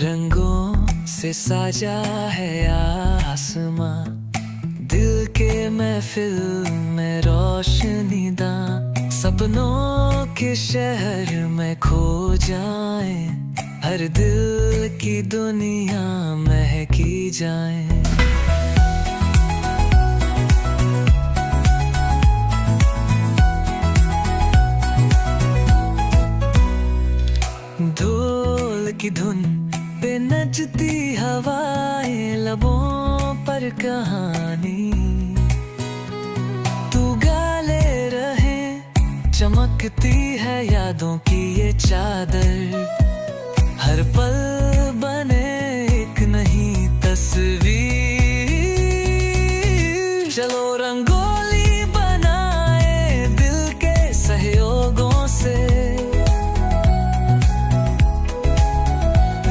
रंगों से साजा है आसमां, दिल के महफिल में रोशनी दां, सपनों के शहर में खो जाए, हर दिल की दुनिया महकी जाए। ढोल की धुन पे नचती हवाएं, लबों पर कहानी तू गा ले रहे, चमकती है यादों की ये चादर, हर पल बने एक नई तस्वीर। चलो रंगोली बनाए दिल के सहयोगों से,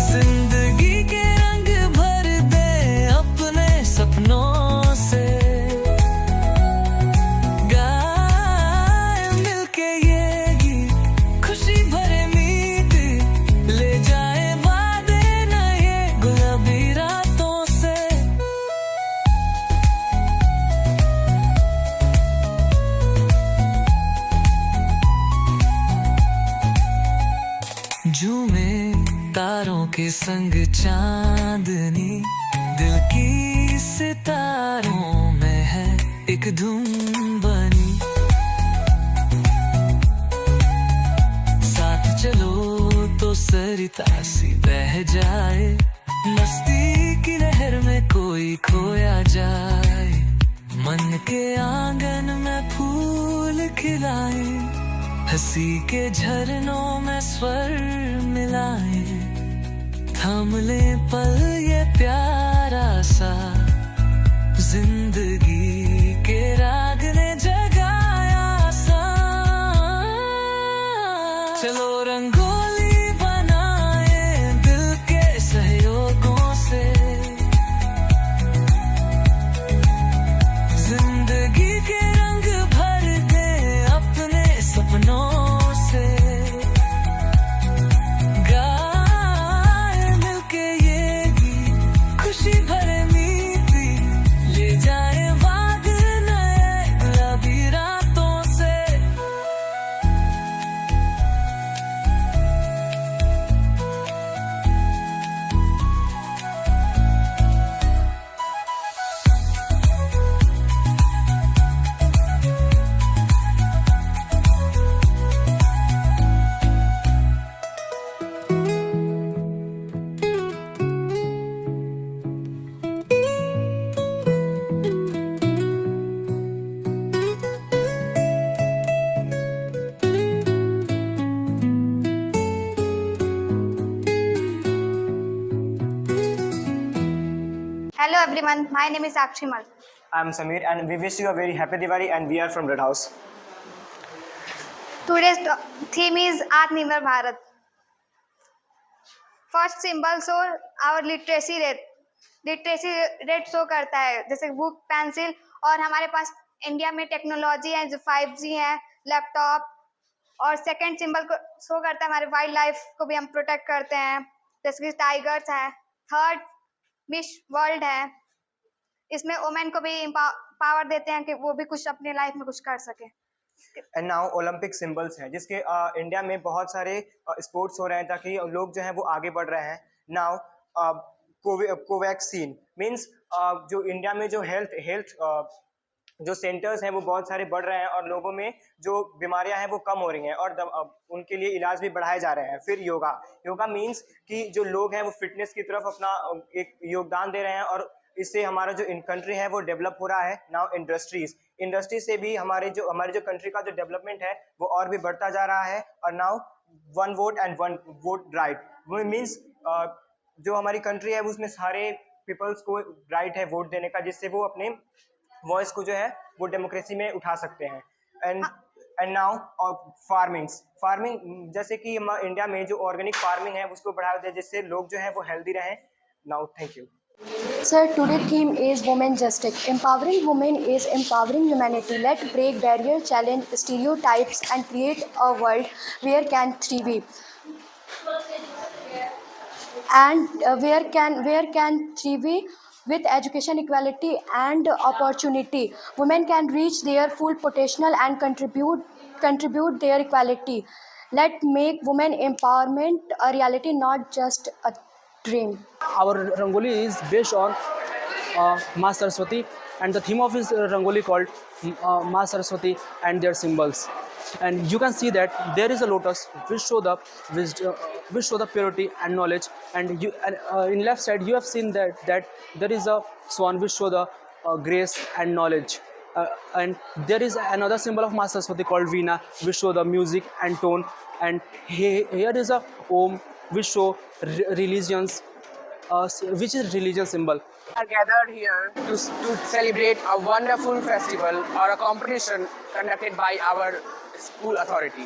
जिंदगी के रंग भर दे अपने सपनों से, गाए मिलके ये गीत खुशी भरे मीत, ले जाए वादे नए गुलाबी रातों से। झूमे तारों के संग चांदनी, दिल की सितारों में है एक धुन बनी, साथ चलो तो सरिता सी बह जाए, मस्ती की लहर में कोई खोया जाए, मन के आंगन में फूल खिलाए, हंसी के झरनों में स्वर मिलाए, थाम ले पल ये प्यारा सा, जिंदगी के राग ने जगाया सा। चलो रंगोली बनाए दिल के सहयोगों से, जिंदगी के रंग भर दे अपने सपनों से, गाए मिलके ये गीत खुशी भरे मीती, ले जाए वाद नए गुलाबी रातों से। Hello everyone, my name is Sakshi Mal. I'm Samir and we wish you a very happy Diwali and we are from Red House. Today's theme is Atmanirbhar Bharat. First symbol show our literacy rate. Literacy rate show करता है, जैसे book, pencil, और हमारे पास India में technology है जो 5G है, laptop. और सेकंड सिंबल को शो करता है हमारे वाइल्ड लाइफ को भी हम प्रोटेक्ट करते हैं, जैसे कि टाइगर्स है। थर्ड मिस वर्ल्ड है, इसमें वुमेन को भी पावर देते हैं कि वो भी कुछ अपने लाइफ में कुछ कर सके। एंड नाउ ओलंपिक सिंबल्स हैं जिसके इंडिया में बहुत सारे स्पोर्ट्स हो रहे हैं ताकि लोग जो हैं वो आगे बढ़ रहे हैं। नाउ कोवैक्सीन मींस जो इंडिया में जो हेल्थ जो सेंटर्स हैं वो बहुत सारे बढ़ रहे हैं और लोगों में जो बीमारियां हैं वो कम हो रही हैं और उनके लिए इलाज भी बढ़ाए जा रहे हैं। फिर योगा मींस कि जो लोग हैं वो फिटनेस की तरफ अपना एक योगदान दे रहे हैं और इससे हमारा जो कंट्री है वो डेवलप हो रहा है। नाउ इंडस्ट्री से भी हमारी जो कंट्री का जो डेवलपमेंट है वो और भी बढ़ता जा रहा है। और now one vote and one vote right means जो हमारी कंट्री है उसमें सारे पीपल्स को राइट है वोट देने का, जिससे वो अपने वॉइस को जो है वो डेमोक्रेसी में उठा सकते हैं। एंड नाउ फार्मिंग जैसे कि इंडिया में जो ऑर्गेनिक फार्मिंग है उसको बढ़ावा दे जिससे लोग जो है वो हेल्दी रहें। Now thank you. Sir, today's theme is women justice. Empowering women is empowering humanity. Let's break barriers, challenge stereotypes, and create a world where can thrive. And where can thrive with education, equality, and opportunity. Women can reach their full potential and contribute their equality. Let make women empowerment a reality, not just a dream. Our Rangoli is based on Ma Saraswati, and the theme of his Rangoli called Ma Saraswati and their symbols. And you can see that there is a lotus which show the which show the purity and knowledge. And in left side you have seen that there is a swan which show the grace and knowledge. And there is another symbol of Ma Saraswati called Veena, which show the music and tone. And here is a Om, which show religions, which is religion symbol. Are gathered here to celebrate a wonderful festival or a competition conducted by our school authority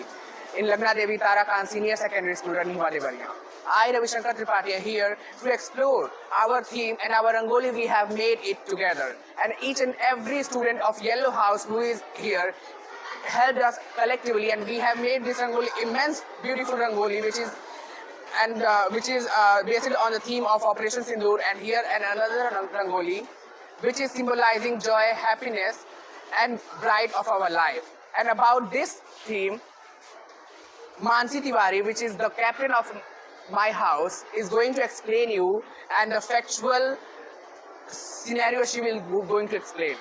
in Lagna Devi Tara Khan Senior Secondary School, Ranihwa Devariya. I, Ravi Shankar Tripathi, are here to explore our theme and our Rangoli. We have made it together, and each and every student of Yellow House who is here helped us collectively, and we have made this Rangoli immense, beautiful Rangoli, which is based on the theme of Operation Sindoor. And here another Rangoli, which is symbolizing joy, happiness, and bright of our life. And about this theme, Mansi Tiwari, which is the captain of my house, is going to explain you, and the factual scenario she will going to explain.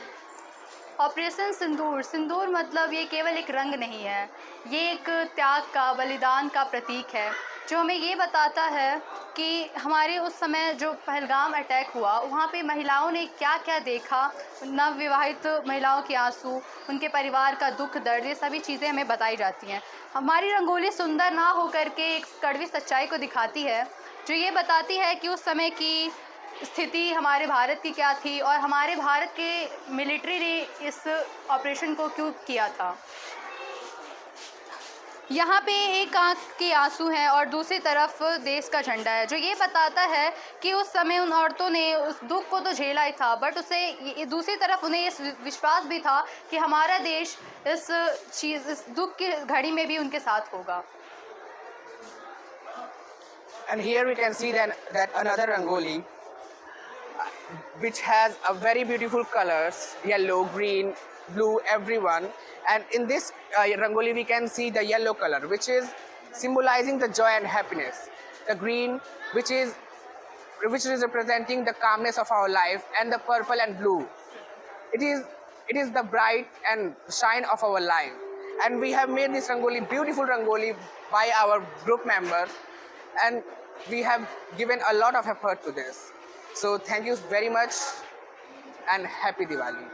Operation Sindoor Sindoor मतलब ये केवल एक रंग नहीं है, ये एक त्याग का, बलिदान का प्रतीक है, जो हमें ये बताता है कि हमारे उस समय जो पहलगाम अटैक हुआ वहाँ पे महिलाओं ने क्या क्या देखा, नवविवाहित महिलाओं के आंसू, उनके परिवार का दुख दर्द, ये सभी चीज़ें हमें बताई जाती हैं। हमारी रंगोली सुंदर ना होकर के एक कड़वी सच्चाई को दिखाती है, जो ये बताती है कि उस समय की स्थिति हमारे भारत की क्या थी और हमारे भारत के मिलिट्री ने इस ऑपरेशन को क्यों किया था। यहाँ पे एक आँख के आंसू हैं और दूसरी तरफ देश का झंडा है, जो ये बताता है कि उस समय उन औरतों ने उस दुख को तो झेला ही था, बट उसे दूसरी तरफ उन्हें इस विश्वास भी था कि हमारा देश इस दुख की घड़ी में भी उनके साथ होगा। And here we can see that another Rangoli, which has a very beautiful colors, yellow, green, blue, everyone. And in this Rangoli we can see the yellow color, which is symbolizing the joy and happiness. The green, which is representing the calmness of our life, and the purple and blue, it is the bright and shine of our life. And we have made this Rangoli, beautiful Rangoli, by our group members, and we have given a lot of effort to this. So thank you very much and happy Diwali.